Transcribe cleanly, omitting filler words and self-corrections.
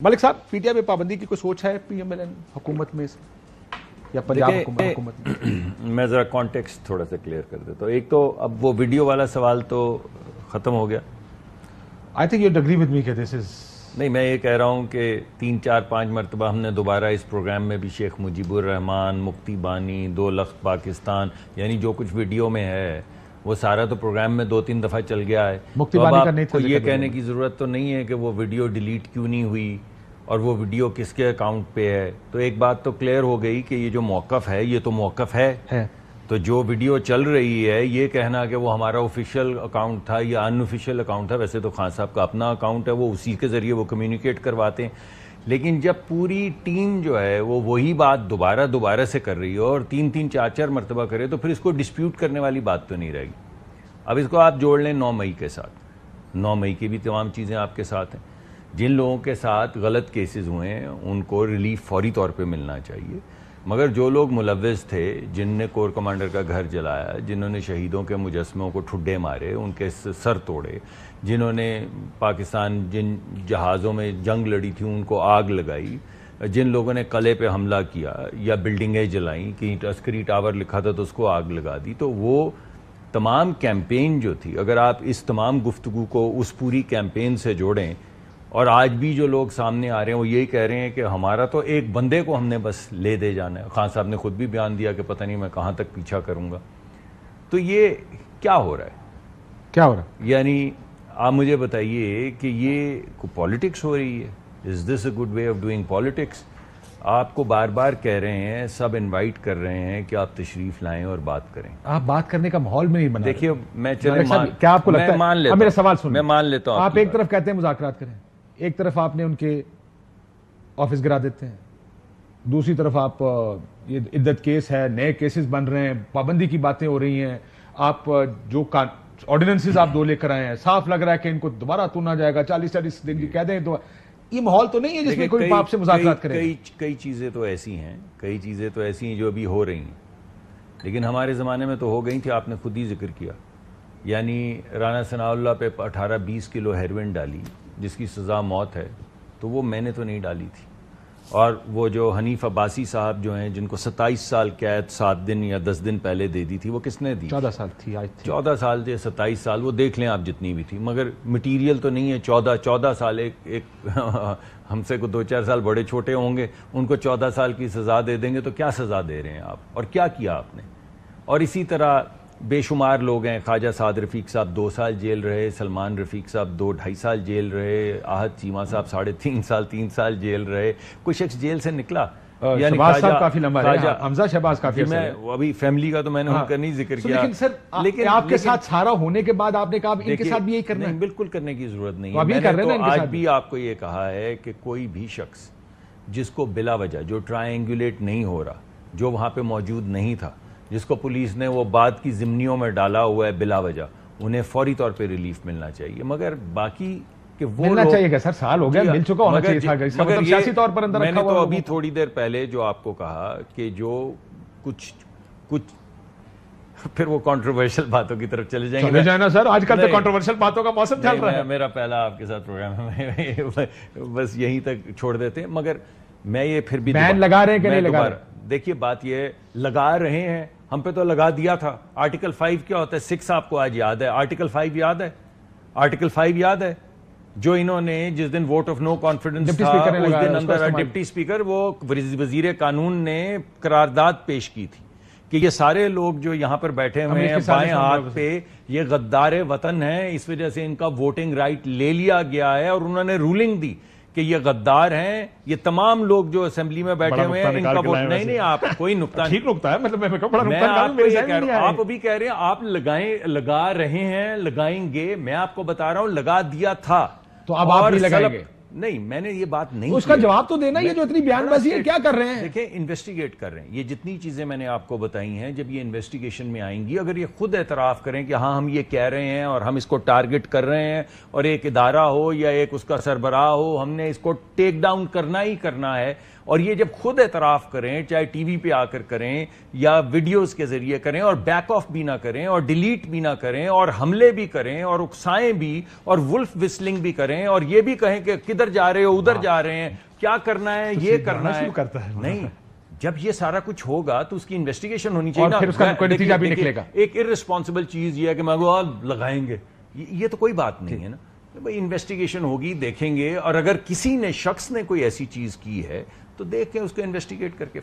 मलिक साहब, पीटीआई में पाबंदी की कोई सोच है पीएमएल हुकूमत में या पंजाब हुकूमत में? मैं ज़रा कॉन्टेक्स्ट थोड़ा सा क्लियर कर देता हूँ। एक तो अब वो वीडियो वाला सवाल तो ख़त्म हो गया। I think you agree with me कि दिस इज नहीं, मैं ये कह रहा हूँ कि 3, 4, 5 मरतबा हमने दोबारा इस प्रोग्राम में भी शेख मुजीबुर रहमान, मुफ्ती बानी, 2 लख्त पाकिस्तान, यानी जो कुछ वीडियो में है वो सारा तो प्रोग्राम में 2-3 दफ़ा चल गया है। मुफ्ती तो अब बानी का नहीं आपको था ये कहने की ज़रूरत तो नहीं है कि वो वीडियो डिलीट क्यों नहीं हुई और वो वीडियो किसके अकाउंट पे है। तो एक बात तो क्लियर हो गई कि ये जो मौक़िफ़ है ये तो मौक़िफ़ है। तो जो वीडियो चल रही है ये कहना कि वो हमारा ऑफिशियल अकाउंट था या अनऑफिशियल अकाउंट था, वैसे तो खान साहब का अपना अकाउंट है, वो उसी के ज़रिए वो कम्युनिकेट करवाते हैं। लेकिन जब पूरी टीम जो है वो वही बात दोबारा से कर रही है और 3-3, 4-4 मरतबा करे तो फिर इसको डिस्प्यूट करने वाली बात तो नहीं रहेगी। अब इसको आप जोड़ लें 9 मई के साथ। 9 मई की भी तमाम चीज़ें आपके साथ हैं। जिन लोगों के साथ गलत केसेस हुए हैं उनको रिलीफ फौरी तौर पे मिलना चाहिए, मगर जो लोग मुलव्विस थे, जिनने कोर कमांडर का घर जलाया, जिन्होंने शहीदों के मुजस्समों को ठुड्डे मारे, उनके सर तोड़े, जिन्होंने पाकिस्तान जिन जहाज़ों में जंग लड़ी थी उनको आग लगाई, जिन लोगों ने कले पे हमला किया या बिल्डिंगें जलाईं, कि अस्करी टावर लिखा था तो उसको आग लगा दी, तो वो तमाम कैंपेन जो थी, अगर आप इस तमाम गुफ्तगू को उस पूरी कैंपेन से जोड़ें और आज भी जो लोग सामने आ रहे हैं वो यही कह रहे हैं कि हमारा तो एक बंदे को हमने बस ले दे जाना है। खान साहब ने खुद भी बयान दिया कि पता नहीं मैं कहाँ तक पीछा करूँगा। तो ये क्या हो रहा है? क्या हो रहा है? यानी आप मुझे बताइए कि ये पॉलिटिक्स हो रही है। Is this a good way of doing politics? आपको बार बार कह रहे हैं, सब इनवाइट कर रहे हैं कि आप तशरीफ लाएं और बात करें। आप बात करने का माहौल में नहीं बना। देखिए, मैं क्या आपको लगता है? मान लेता मेरा सवाल सुनिए। मैं मान लेता हूं। आप एक तरफ कहते हैं मुज़ाकरात करें, एक तरफ आपने उनके ऑफिस गिरा देते हैं, दूसरी तरफ आप ये इद्दत केस है, नए केसेस बन रहे हैं, पाबंदी की बातें हो रही हैं, आप जो ऑर्डिनेंसेस आप 2 लेकर आए हैं, साफ लग रहा है कि इनको दोबारा चुना जाएगा, 40-40 दिन की कह दें तो ये माहौल तो नहीं है जिसमें कोई पाप से मुज़ाकरात करे। कई चीजें तो ऐसी हैं जो अभी हो रही हैं, लेकिन हमारे ज़माने में तो हो गई थी। आपने खुद ही जिक्र किया, यानी राना सनाउल्लाह पे 18-20 किलो हेरोइन डाली जिसकी सज़ा मौत है, तो वो मैंने तो नहीं डाली थी। और वो जो हनीफ अब्बासी साहब जो हैं जिनको 27 साल कैद 7 दिन या 10 दिन पहले दे दी थी, वो किसने दी? 14 साल थी। 14 साल से 27 साल, वो देख लें आप जितनी भी थी, मगर मटीरियल तो नहीं है। 14 साल एक हमसे को 2-4 साल बड़े छोटे होंगे, उनको 14 साल की सज़ा दे देंगे तो क्या सज़ा दे रहे हैं आप, और क्या किया आपने? और इसी तरह बेशुमार लोग हैं। ख्वाजा साद रफ़ीक साहब 2 साल जेल रहे, सलमान रफ़ीक साहब 2-2.5 साल जेल रहे, आहद चीमा साहब 3.5 साल जेल रहे। कोई शख्स जेल से निकला, यानी साहब काफी लंबा है, हमजा शहबाज काफी। मैं अभी फैमिली का तो मैंने उनका नहीं जिक्र किया। लेकिन सर, लेकिन आपके साथ सारा होने के बाद आपने कहा इनके साथ भी यही करना है? बिल्कुल करने की जरूरत नहीं है। मैंने तो आज भी आपको ये कहा है कि कोई भी शख्स जिसको बिला वजह, जो ट्रायंगुलेट नहीं हो रहा, जो वहां पे मौजूद नहीं था, जिसको पुलिस ने वो बाद की ज़िम्नियों में डाला हुआ है बिला वजह, उन्हें फौरी तौर पे रिलीफ मिलना चाहिए। मगर बाकी कि वो मिलना चाहिए क्या सर? साल हो गया, मिल चुका होना चाहिए था। इसका मतलब सियासी तौर पर अंदर मैंने तो अभी थोड़ी देर पहले जो आपको कहा कि जो कुछ फिर वो कंट्रोवर्शियल बातों की तरफ चले जाएंगे ना सर। आजकल तो कंट्रोवर्शियल बातों का मौसम चल रहा है। मेरा पहला आपके साथ प्रोग्राम है, बस यहीं तक छोड़ देते हैं। मगर मैं ये फिर भी बैन लगा रहे हैं कि नहीं लगा रहे? देखिए, बात ये लगा रहे हैं, हम पे तो लगा दिया था। आर्टिकल 5 क्या होता है? 6 आपको आज याद है? आर्टिकल 5 याद है? आर्टिकल 5 याद है जो इन्होंने जिस दिन वोट ऑफ नो कॉन्फिडेंस था उस दिन अंदर डिप्टी स्पीकर वो वजीर कानून ने करारदाद पेश की थी कि ये सारे लोग जो यहां पर बैठे हुए हैं बाएं हाथ पे, ये गद्दार वतन है, इस वजह से इनका वोटिंग राइट ले लिया गया है। और उन्होंने रूलिंग दी कि ये गद्दार हैं, ये तमाम लोग जो असेंबली में बैठे हुए हैं इनका वोट नहीं। आप कोई नुक्ता ठीक नुक्ता है, मतलब आप अभी कह रहे हैं आप लगा रहे हैं, लगाएंगे। मैं आपको बता रहा हूं लगा दिया था, तो अब आप नहीं लगाएंगे? नहीं, मैंने ये बात नहीं उसका जवाब तो देना। ये जो इतनी बयानबाजी है, क्या कर रहे हैं? देखिए, इन्वेस्टिगेट कर रहे हैं। ये जितनी चीजें मैंने आपको बताई हैं, जब ये इन्वेस्टिगेशन में आएंगी, अगर ये खुद एतराफ करें कि हाँ हम ये कह रहे हैं और हम इसको टारगेट कर रहे हैं और एक इदारा हो या एक उसका सरबराह हो, हमने इसको टेक डाउन करना ही करना है, और ये जब खुद एतराफ करें, चाहे टीवी पे आकर करें या वीडियोस के जरिए करें, और बैक ऑफ भी ना करें और डिलीट भी ना करें और हमले भी करें और उकसाएं भी और वुल्फ विस्लिंग भी करें और ये भी कहें कि किधर ادھر جا رہے ہو ادھر جا رہے ہیں, کیا کرنا ہے, یہ کرنا ہے. کرتا ہے نہیں, جب یہ سارا کچھ ہوگا تو اس کی انویسٹیگیشن ہونی چاہیے اور پھر اس کا کوئی نتیجہ بھی نکلے گا. ایک ارسپانسبل چیز یہ ہے کہ میں لگائیں گے, یہ تو کوئی بات نہیں ہے نا. بھائی انویسٹیگیشن ہوگی, دیکھیں گے, اور اگر کسی نے شخص نے کوئی ایسی چیز کی ہے تو دیکھ کے اس کو انویسٹیگیٹ کر کے